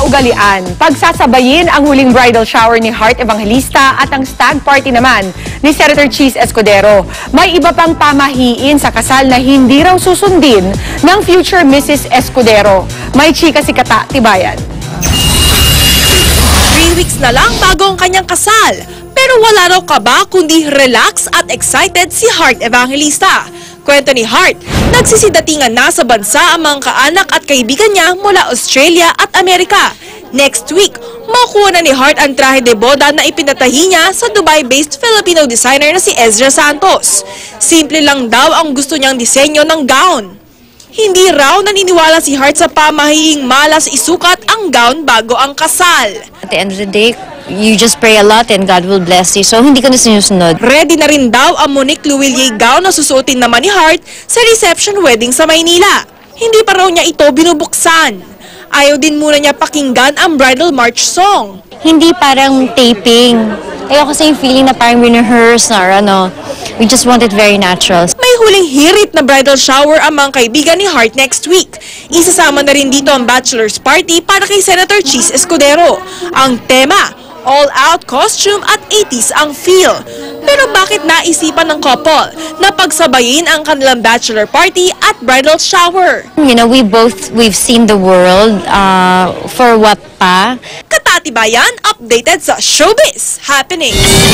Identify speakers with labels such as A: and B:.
A: kaugalian. Pagsasabayin ang huling bridal shower ni Heart Evangelista at ang stag party naman ni Senator Cheese Escudero. May iba pang pamahiin sa kasal na hindi raw susundin ng future Mrs. Escudero. May chika si Kata Tibayan.
B: 3 weeks na lang bago ang kanyang kasal. Pero wala raw kaba kundi relax at excited si Heart Evangelista. Kwento ni Heart, nagsisidatingan na sa bansa ang mga kaanak at kaibigan niya mula Australia at Amerika. Next week, makuha na ni Heart ang trahe de boda na ipinatahi niya sa Dubai-based Filipino designer na si Ezra Santos. Simple lang daw ang gusto niyang disenyo ng gown. Hindi raw naniniwala si Heart sa pamahihing malas isukat ang gown bago ang kasal.
C: At the end of the day, you just pray a lot and God will bless you. So hindi ko na sinusunod.
B: Ready na rin daw ang Monique Luwilier gown na susuotin naman ni Heart sa reception wedding sa Maynila. Hindi pa raw niya ito binubuksan. Ayaw din muna niya pakinggan ang bridal march song.
C: Hindi parang taping. Ayoko kasi yung feeling na parang rehearse na or ano. We just want it very natural.
B: May huling hirit na bridal shower ang mga kaibigan ni Heart next week. Isasama na rin dito ang bachelor's party para kay Senator Cheese Escudero. Ang tema, all-out costume at 80s ang feel. Pero bakit naisipan ng couple na pagsabayin ang kanilang bachelor party at bridal shower?
C: You know, we've seen the world for what pa.
B: Kata Tibayan, updated sa Showbiz Happenings.